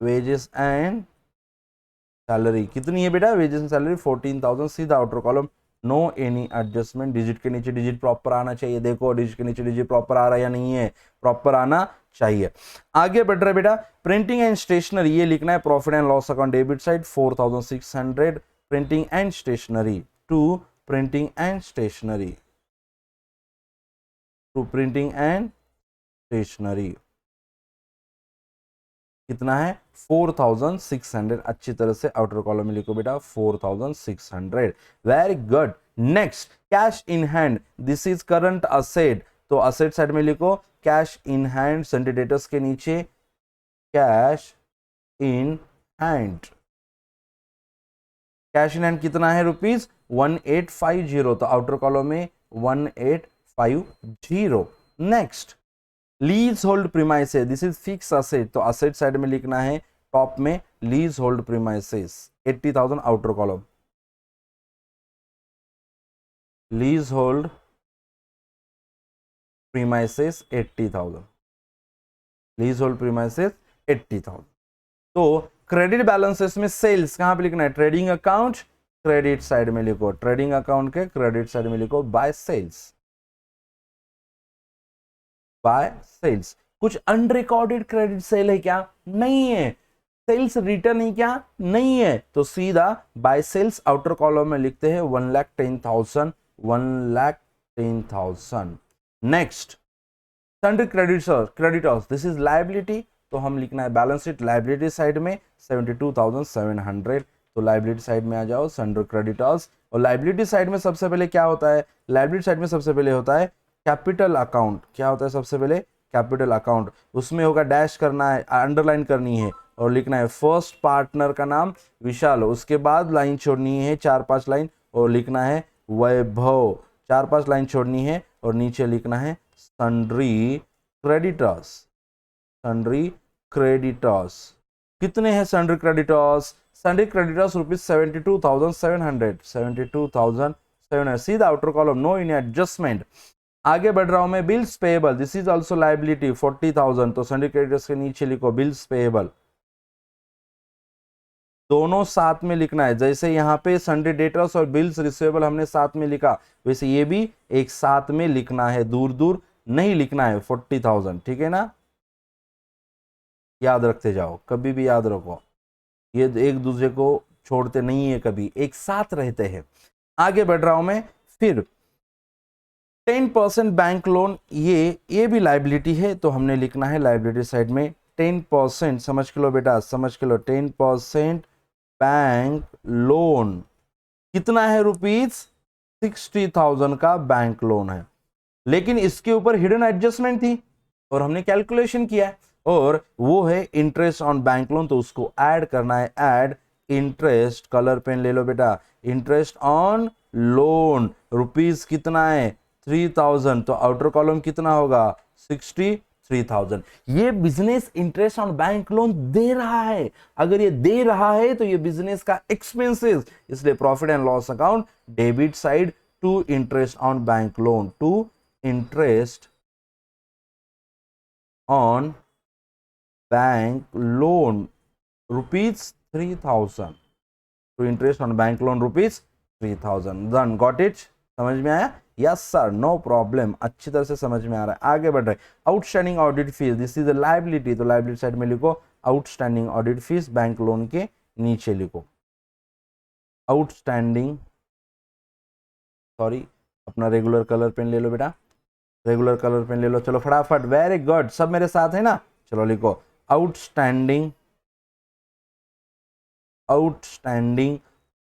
wages and salary कितनी है बेटा, वेजेस एंड सैलरी 14,000, सीधा outer column, no any adjustment. Digit के नीचे डिजिट प्रॉपर आना चाहिए, देखो डिजिट के नीचे डिजिट प्रॉपर आ रहा है या नहीं है, प्रॉपर आना चाहिए। आगे बढ़ रहा है बेटा। प्रिंटिंग एंड स्टेशनरी, ये लिखना है profit and loss account debit side 4,600, printing and stationery to printing and stationery, to printing and stationery कितना है 4600। अच्छी तरह से आउटर कॉलम में लिखो बेटा 4600। Very good. Next cash in hand, this is current asset, तो असेट साइड में लिखो cash in hand, Sunday debtors के नीचे cash in hand. Cash in hand कितना है रुपीज 1850, तो आउटर कॉलम में 1850। Next lease hold premises, this is fix asset, तो असेट साइड में लिखना है टॉप में lease hold premises 80,000 outer column, lease hold premises 80,000, lease hold premises 80,000। तो क्रेडिट बैलेंसेस में सेल्स कहां पे लिखना है, ट्रेडिंग अकाउंट क्रेडिट साइड में लिखो, ट्रेडिंग अकाउंट के क्रेडिट साइड में लिखो बाय सेल्स, बाय सेल्स। कुछ अनरिकॉर्डेड क्रेडिट सेल है क्या, नहीं है, सेल्स रिटर्न है क्या, नहीं है, तो सीधा बाय सेल्स आउटर कॉलम में लिखते हैं 1,10,000, 1,10,000। Next sundry creditors, this is liability, तो हम लिखना है बैलेंस शीट लायबिलिटी साइड में 72,700, तो लायबिलिटी साइड में आ जाओ सन्ड्री क्रेडिटर्स। और लायबिलिटी साइड में सबसे पहले क्या होता है, लायबिलिटी साइड में सबसे पहले होता है कैपिटल अकाउंट, क्या होता है सबसे पहले कैपिटल अकाउंट, उसमें होगा डैश करना है, अंडरलाइन करनी है और लिखना है फर्स्ट पार्टनर का नाम विशाल, उसके बाद लाइन छोड़नी है 4-5 लाइन और लिखना है वैभव, 4-5 लाइन छोड़नी है और नीचे लिखना है सन्ड्री क्रेडिटर्स, सन्ड्री क्रेडिटर्स। कितने हैं sundry creditors, sundry creditors rupees 72,700, 72,700, सीधा आउटर कॉलम, नो इन एडजस्टमेंट। आगे बढ़ रहा हूं मैं, bills payable, this is also liability 40,000, तो सन्ड्री क्रेडिटर्स के नीचे लिखो बिल्स पेएबल, दोनों साथ में लिखना है, जैसे यहाँ पे सन्ड्री डेटर्स और बिल्स रिसीवेबल हमने साथ में लिखा, वैसे ये भी एक साथ में लिखना है, दूर दूर नहीं लिखना है 40,000, ठीक है ना, याद रखते जाओ, कभी भी याद रखो, ये एक दूसरे को छोड़ते नहीं है, कभी एक साथ रहते हैं। आगे बढ़ रहा हूं मैं, फिर 10% बैंक लोन, ये भी लायबिलिटी है, तो हमने लिखना है लायबिलिटी साइड में 10%, समझ के लो बेटा, समझ के लो, 10% बैंक लोन कितना है रुपीज 60,000 का बैंक लोन है, लेकिन इसके ऊपर हिडन एडजस्टमेंट थी और हमने कैलकुलेशन किया है, और वो है इंटरेस्ट ऑन बैंक लोन, तो उसको ऐड करना है, ऐड इंटरेस्ट, कलर पेन ले लो बेटा, इंटरेस्ट ऑन लोन रुपीज कितना है 3,000, तो आउटर कॉलम कितना होगा 63,000। ये business interest on bank loan दे रहा है, अगर ये दे रहा है तो ये बिजनेस का एक्सपेंसेस, इसलिए profit and loss account debit side to interest on bank loan, to interest on bank loan rupees 3,000, to interest on bank loan rupees 3,000। Done, got it, समझ में आया, यस सर, नो प्रॉब्लम, अच्छी तरह से समझ में आ रहा है। आगे बढ़ रहे, outstanding audit fees, this is a liability, तो लायबिलिटी साइड में लिखो outstanding audit fees, bank loan के नीचे लिखो आउटस्टैंडिंग, सॉरी अपना रेगुलर कलर पेन ले लो बेटा, रेगुलर कलर पेन ले लो, चलो फटाफट, वेरी गुड, सब मेरे साथ है ना, चलो लिखो outstanding, outstanding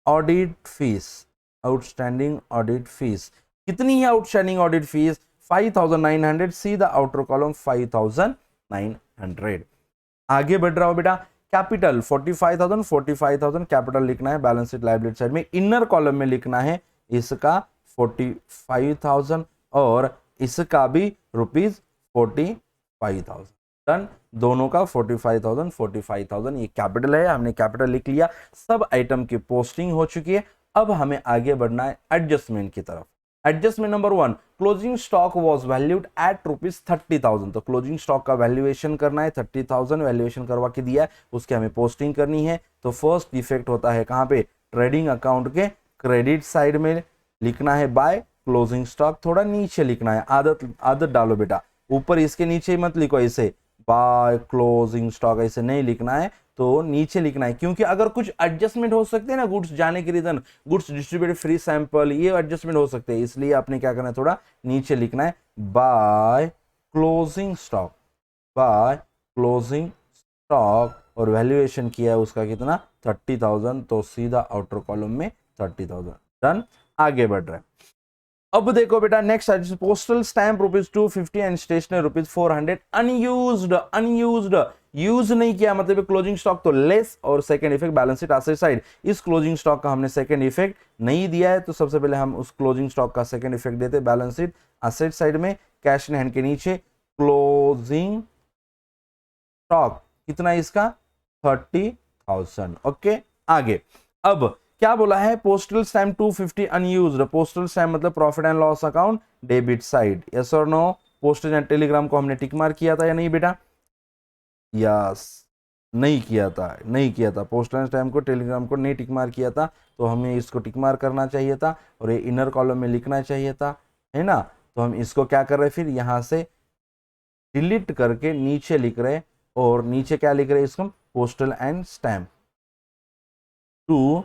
audit fees, outstanding audit fees कितनी है, आउटस्टैंडिंग ऑडिट फीस 5,900, सीधा आउटर कॉलम 5,900। आगे बढ़ रहा हो बेटा, कैपिटल 45,000, 45,000 कैपिटल लिखना है बैलेंस शीट लायबिलिटी साइड में, इनर कॉलम में लिखना है इसका 45,000 और इसका भी रुपीज 45,000। डन, दोनों का 45,000 45,000, ये कैपिटल है, हमने कैपिटल लिख लिया, सब आइटम की पोस्टिंग हो चुकी है। अब हमें आगे बढ़ना है एडजस्टमेंट की तरफ। Adjustment number 1, closing stock was valued at rupees 30,000, तो क्लोजिंग स्टॉक का वैल्यूएशन करना है, 30,000 वैल्यूएशन करवा के दिया है, उसके हमें पोस्टिंग करनी है। तो फर्स्ट डिफेक्ट होता है कहां पे, ट्रेडिंग अकाउंट के क्रेडिट साइड में लिखना है बाय क्लोजिंग स्टॉक, थोड़ा नीचे लिखना है, आदत डालो बेटा, ऊपर इसके नीचे मत लिखो ऐसे बाय क्लोजिंग स्टॉक, ऐसे नहीं लिखना है, तो नीचे लिखना है, क्योंकि अगर कुछ एडजस्टमेंट हो सकते हैं ना गुड्स जाने के reason, goods distributed free sample, ये एडजस्टमेंट हो सकते हैं, इसलिए आपने क्या करना है, थोड़ा नीचे लिखना है by closing stock, by closing stock, और वैल्यूएशन किया है उसका कितना 30,000, तो सीधा आउटर कॉलम में 30,000। डन, आगे बढ़ रहे हैं। अब देखो बेटा next, postal stamp ₹250 and stationery ₹400 unused, unused, use नहीं किया मतलब क्लोजिंग स्टॉक तो लेस, और second effect balance sheet asset side, इस क्लोजिंग स्टॉक का हमने सेकंड इफेक्ट नहीं दिया है, तो सबसे पहले हम उस क्लोजिंग स्टॉक का सेकंड इफेक्ट देते हैं बैलेंस शीट एसेट साइड में, कैश इन हैंड के नीचे क्लोजिंग स्टॉक कितना है इसका 30,000। ओके, आगे अब क्या बोला है, postal stamp 250 unused, postal stamp मतलब profit and loss account debit side, yes और नो। पोस्टेज एंड टेलीग्राम को हमने टिक मार्क किया था या नहीं बेटा, यस नहीं किया था, नहीं किया था, पोस्टल स्टैम्प को टेलीग्राम को नहीं टिक मार्क किया था, तो हमें इसको टिक मार्क करना चाहिए था और ये इनर कॉलम में लिखना चाहिए था, है ना। तो हम इसको क्या कर रहे हैं, फिर यहां से डिलीट करके नीचे लिख रहे, और नीचे क्या लिख रहे हैं इसको, postal and stamp to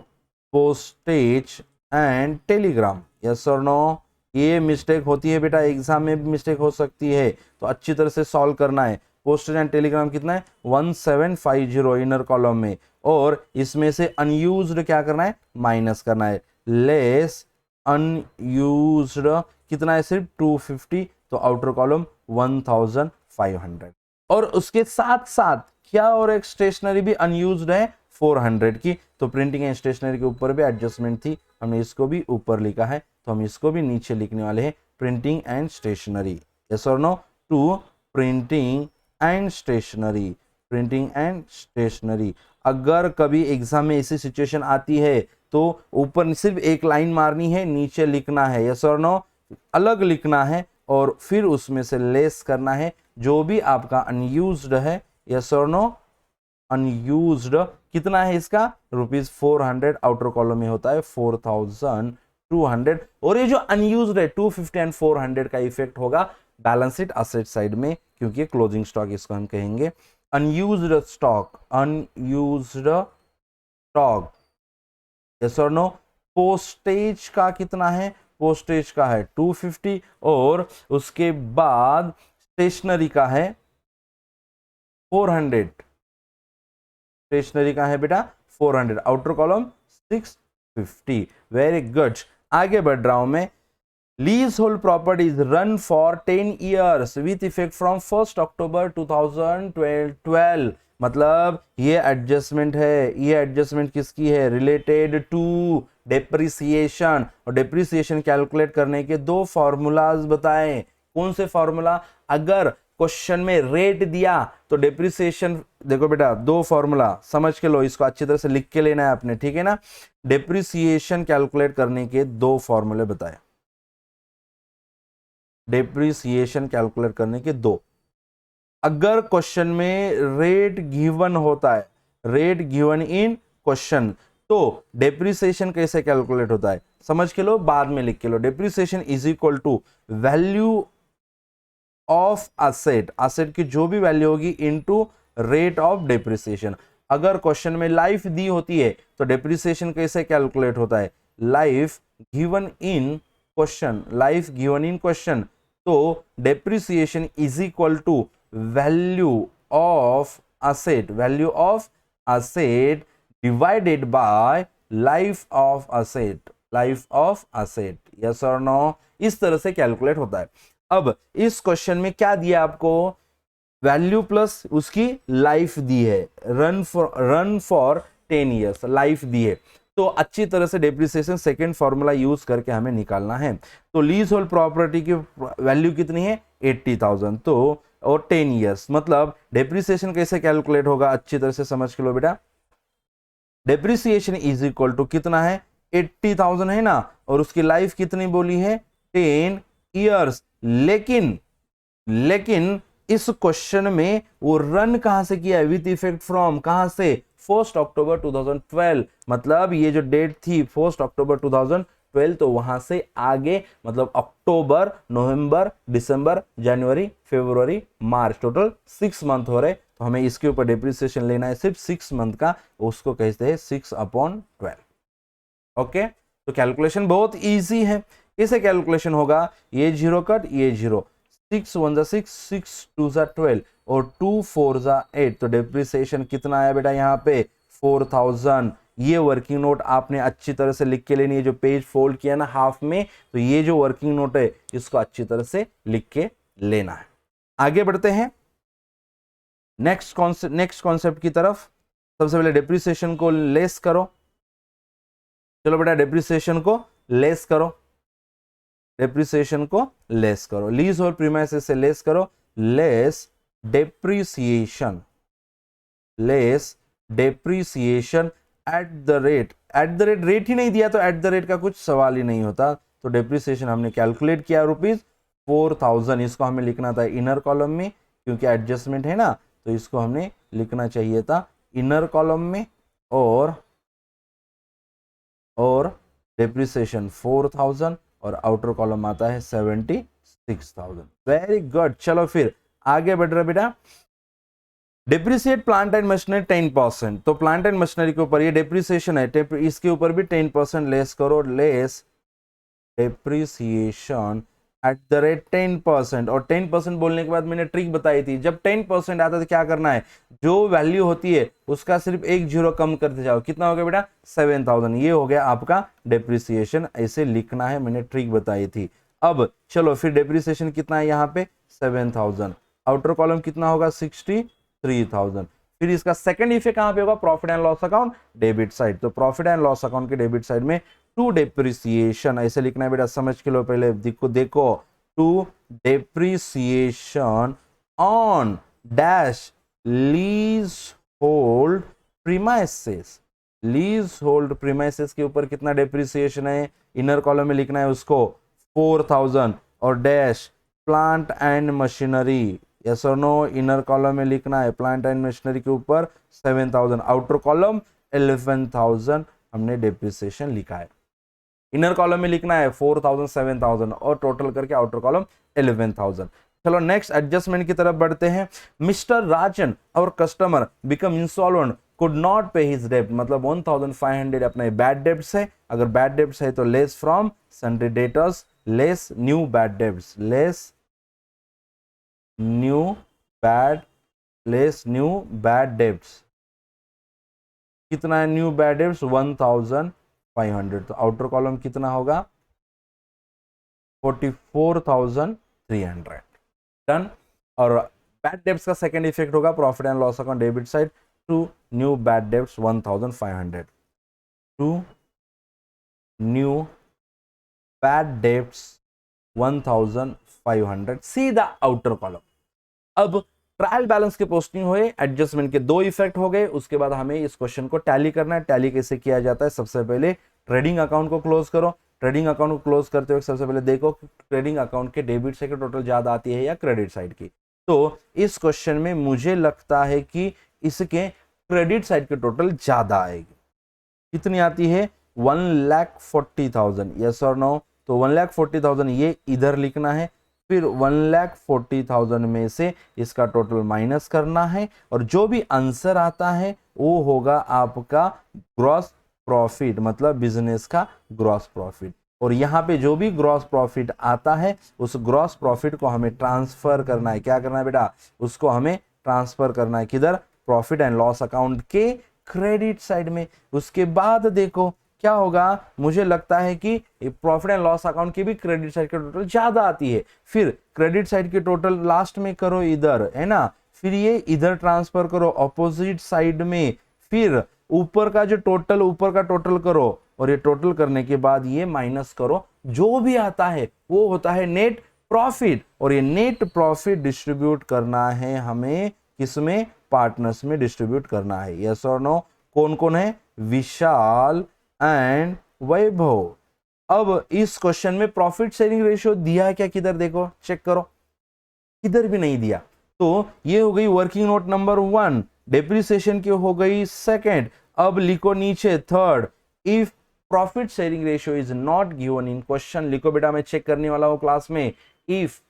postage and telegram, yes और नो। ये मिस्टेक होती है बेटा, एग्जाम में भी मिस्टेक हो सकती है, तो अच्छी तरह से सॉल्व करना है। पोस्टेज एंड टेलीग्राम कितना है 1750 इनर कॉलम में, और इसमें से अनयूज्ड क्या करना है, माइनस करना है, लेस अनयूज्ड कितना है सिर्फ 250, तो आउटर कॉलम 1500, और उसके साथ साथ क्या और एक स्टेशनरी भी अनयूज्ड है 400 की, तो प्रिंटिंग एंड स्टेशनरी के ऊपर भी एडजस्टमेंट थी, हमने इसको भी ऊपर लिखा है, तो हम इसको भी नीचे लिखने वाले हैं प्रिंटिंग एंड स्टेशनरी, यस और no, to printing and stationery, printing and stationery. अगर कभी एग्जाम में ऐसी सिचुएशन आती है तो ऊपर सिर्फ एक लाइन मारनी है, नीचे लिखना है, यस और नो, अलग लिखना है, और फिर उसमें से लेस करना है जो भी आपका अनयूज्ड है, यस और नो। अनयूज्ड कितना है इसका ₹400, आउटर कॉलम में होता है 4200, और ये जो अनयूज्ड है 250 एंड 400 का इफेक्ट होगा बैलेंस शीट एसेट साइड में, क्योंकि क्लोजिंग स्टॉक इसको हम कहेंगे unused stock, unused stock, yes और नो। पोस्टेज का कितना है, पोस्टेज का है 250, और उसके बाद स्टेशनरी का है 400, स्टेशनरी का है बेटा 400, आउटर कॉलम 650। वेरी गुड, आगे बढ़ रहा हूं मैं। Lease hold properties run for 10 years with effect from 1 अक्टूबर 2012, मतलब ये एडजस्टमेंट है, ये एडजस्टमेंट किसकी है, रिलेटेड टू डेप्रिसिएशन, और डेप्रिसिएशन कैलकुलेट करने के दो फॉर्मूलाज बताएं। कौन से फॉर्मूला, अगर क्वेश्चन में रेट दिया तो डेप्रिसिएशन, देखो बेटा दो फॉर्मूला समझ के लो, इसको अच्छी तरह से लिख के लेना है आपने, ठीक है ना। डेप्रिसिएशन कैलकुलेट करने के दो फॉर्मूले बताए, डेप्रिसिएशन कैलकुलेट करने के दो। अगर क्वेश्चन में रेट गिवन होता है, रेट गिवन इन क्वेश्चन, तो डेप्रिसिएशन कैसे कैलकुलेट होता है समझ के लो, बाद में लिख के लो। Depreciation is equal to value of asset, asset की जो भी वैल्यू होगी इनटू रेट ऑफ डेप्रिसिएशन। अगर क्वेश्चन में लाइफ दी होती है तो डेप्रिसिएशन कैसे कैलकुलेट होता है, life given in question, life given in question, तो depreciation is equal to value of asset, value of asset divided by life of asset, life of asset, yes और नो। इस तरह से कैलकुलेट होता है। अब इस क्वेश्चन में क्या दिया आपको, वैल्यू प्लस उसकी लाइफ दी है, रन फॉर 10 ईयर्स लाइफ दी है, तो अच्छी तरह से डेप्रिसिएशन सेकंड फॉर्मूला यूज करके हमें निकालना है। तो लीज होल्ड प्रॉपर्टी की वैल्यू कितनी है 80,000, तो और 10 ईयर्स, मतलब डेप्रिसिएशन कैसे कैलकुलेट होगा अच्छी तरह से समझ के लो बेटा। डेप्रिसिएशन इज इक्वल टू कितना है 80,000 है ना, और उसकी लाइफ कितनी बोली है 10 ईयर्स, लेकिन इस क्वेश्चन में वो रन कहां से किया है, विथ इफेक्ट फ्रॉम, कहां से 1 अक्टूबर 2012, मतलब ये जो डेट थी 1 अक्टूबर 2012, तो वहां से आगे मतलब अक्टूबर, नवंबर, दिसंबर, जनवरी, फरवरी, मार्च, टोटल 6 मंथ हो रहे, तो हमें इसके ऊपर डिप्रिसिएशन लेना है सिर्फ 6 मंथ का, उसको कहते हैं 6/12। ओके, तो कैलकुलेशन बहुत इजी है। कैसे कैलकुलेशन होगा, ये 0 कट, ये 0, 6 1 जा 6, 6 2 जा 12 और 2 4 जा 8, तो डिप्रिसिएशन कितना आया बेटा यहाँ पे 4000। ये वर्किंग नोट आपने अच्छी तरह से लिख के लेनी है, जो पेज फोल्ड किया ना हाफ में, तो ये जो वर्किंग नोट है इसको अच्छी तरह से लिख के लेना है। आगे बढ़ते हैं नेक्स्ट कॉन्सेप्ट की तरफ। सबसे पहले डिप्रिसिएशन को लेस करो। चलो बेटा डिप्रिसिएशन को लेस करो, डिप्रिसिएशन को लेस करो, लीज और प्रीमाइसेस से लेस करो। Less depreciation, less depreciation at the rate, rate ही नहीं दिया तो एट द रेट का कुछ सवाल ही नहीं होता। तो डेप्रिसिएशन हमने कैलकुलेट किया रुपीज 4000, इसको हमें लिखना था इनर कॉलम में, क्योंकि एडजस्टमेंट है ना, तो इसको हमने लिखना चाहिए था इनर कॉलम में, और डेप्रिसिएशन 4000 और आउटर कॉलम आता है 76,000। Very good. चलो फिर आगे बढ़ रहा बेटा, डिप्रिसिएट प्लांट एंड मशीनरी 10%, तो प्लांट एंड मशीनरी के ऊपर ये डिप्रिसिएशन है, इसके ऊपर भी 10% लेस करो, less depreciation at the rate 10%। और 10% बोलने के बाद मैंने ट्रिक बताई थी, जब 10% आता है तो क्या करना है, जो वैल्यू होती है उसका सिर्फ एक जीरो कम करते जाओ। कितना हो गया बेटा 7000, ये हो गया आपका डेप्रिसिएशन, ऐसे लिखना है, मैंने ट्रिक बताई थी। अब चलो फिर डेप्रिसिएशन कितना है यहाँ पे 7000, आउटर कॉलम कितना होगा 63,000। फिर इसका सेकंड इफेक्ट कहां पे होगा, profit and loss account debit side, तो प्रॉफिट एंड लॉस अकाउंट के डेबिट साइड में टू डेप्रिसिएशन, ऐसे लिखना है बेटा, समझ के लो पहले, देखो to depreciation on dash leasehold premises, leasehold premises के ऊपर कितना डेप्रिसिएशन है, इनर कॉलम में लिखना है उसको 4000 और dash plant and machinery, yes और नो, इनर कॉलम में लिखना है प्लांट एंड मशीनरी के ऊपर 7000, आउटर कॉलम 11,000 हमने डेप्रिसिएशन लिखा है। इनर कॉलम में लिखना है 4000 7000 और टोटल करके आउटर कॉलम 11,000। चलो नेक्स्ट एडजस्टमेंट की तरफ बढ़ते हैं। मिस्टर राजन और customer become insolvent, could not पे हिज डेब्ट, मतलब 1500 अपने बैड डेब्ट्स है, अगर बैड डेब्ट्स है तो less from sundry debtors, less new bad debts, less new bad debts. कितना है न्यू बैड डेब्ट्स 1500, तो आउटर कॉलम कितना होगा 44,300। डन। और बैड डेब्ट्स का सेकंड इफेक्ट होगा profit and loss account debit side, to new bad debts 1500, to new bad debts 1500, सीधा आउटर कॉलम। अब ट्रायल बैलेंस के पोस्टिंग हुए, एडजस्टमेंट के दो इफेक्ट हो गए, उसके बाद हमें इस क्वेश्चन को टैली करना है। टैली कैसे किया जाता है, सबसे पहले ट्रेडिंग अकाउंट को क्लोज करो। ट्रेडिंग अकाउंट को क्लोज करते हुए सबसे पहले देखो ट्रेडिंग अकाउंट के डेबिट साइड की टोटल ज्यादा आती है या क्रेडिट साइड की। तो इस क्वेश्चन में मुझे लगता है कि इसके क्रेडिट साइड की टोटल ज्यादा आएगी। कितनी आती है 1,40,000, यस और नो, तो 1,40,000 ये इधर लिखना है, फिर 1,40,000 में से इसका टोटल माइनस करना है, और जो भी आंसर आता है वो होगा आपका ग्रॉस प्रॉफिट, मतलब बिजनेस का ग्रॉस प्रॉफिट। और यहाँ पे जो भी ग्रॉस प्रॉफिट आता है उस ग्रॉस प्रॉफिट को हमें ट्रांसफर करना है। क्या करना है बेटा, उसको हमें ट्रांसफर करना है किधर, प्रॉफिट एंड लॉस अकाउंट के क्रेडिट साइड में। उसके बाद देखो क्या होगा, मुझे लगता है कि प्रॉफिट एंड लॉस अकाउंट की भी क्रेडिट साइड की टोटल ज्यादा आती है, फिर क्रेडिट साइड की टोटल लास्ट में करो इधर, है ना, फिर ये इधर ट्रांसफर करो ऑपोजिट साइड में, फिर ऊपर का जो टोटल ऊपर का टोटल करो, और ये टोटल करने के बाद ये माइनस करो, जो भी आता है वो होता है नेट प्रॉफिट। और ये नेट प्रॉफिट डिस्ट्रीब्यूट करना है हमें किसमें, पार्टनर्स में डिस्ट्रीब्यूट करना है, यस और नो। कौन कौन है, विशाल एंड वैभव। अब इस क्वेश्चन में प्रॉफिट शेयरिंग रेशियो दिया है क्या, किधर देखो चेक करो, किधर भी नहीं दिया। तो ये हो गई वर्किंग नोट नंबर 1, डेप्रिसिएशन की हो गई सेकंड। अब लिखो नीचे third, if profit sharing ratio is not given in question, लिखो बेटा मैं चेक करने वाला हूं क्लास में, if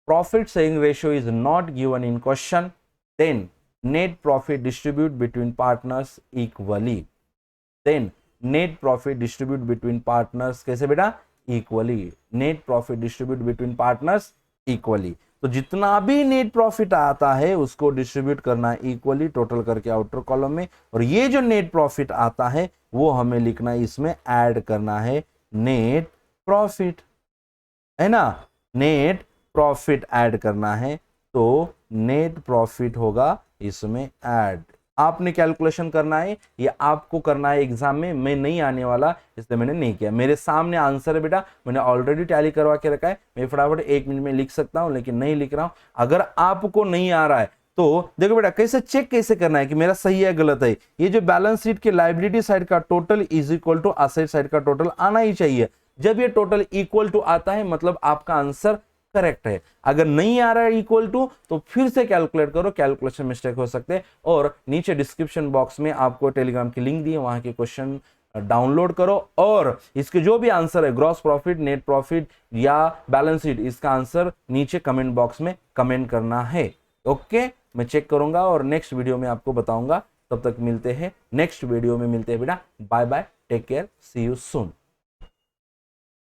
profit sharing ratio is not given in question, then net profit distribute between partners equally. Then net profit distribute between partners कैसे बेटा? Equally. Net profit distribute between partners equally. तो जितना भी net profit आता है उसको distribute करना है इक्वली टोटल करके आउटर कॉलम में, और ये जो नेट प्रॉफिट आता है वो हमें लिखना है, इसमें ऐड करना है नेट प्रॉफिट, है ना, नेट प्रॉफिट ऐड करना है, तो नेट प्रॉफिट होगा इसमें ऐड। आपने कैलकुलेशन करना है, ये आपको करना है एग्जाम में, मैं नहीं आने वाला इसलिए मैंने नहीं किया। मेरे सामने आंसर है बेटा, मैंने ऑलरेडी टैली करवा के रखा है, मैं फटाफट 1 मिनट में लिख सकता हूं, लेकिन नहीं लिख रहा हूं। अगर आपको नहीं आ रहा है तो देखो बेटा कैसे चेक कैसे करना है कि मेरा सही है गलत है। ये जो बैलेंस शीट के लायबिलिटी साइड का total is equal to asset side का टोटल आना ही चाहिए। जब ये टोटल इक्वल टू आता है मतलब आपका आंसर करेक्ट है। अगर नहीं आ रहा है इक्वल टू तो फिर से कैलकुलेट करो, कैलकुलेशन मिस्टेक हो सकते हैं। और नीचे डिस्क्रिप्शन बॉक्स में आपको टेलीग्राम की लिंक दी है, वहां के क्वेश्चन डाउनलोड करो और इसके जो भी आंसर है ग्रॉस प्रॉफिट, नेट प्रॉफिट या बैलेंस शीट, इसका आंसर नीचे कमेंट बॉक्स में कमेंट करना है। ओके, मैं चेक करूंगा और नेक्स्ट वीडियो में आपको बताऊंगा। तब तक मिलते हैं नेक्स्ट वीडियो में, मिलते हैं बेटा। Bye bye, take care, see you soon.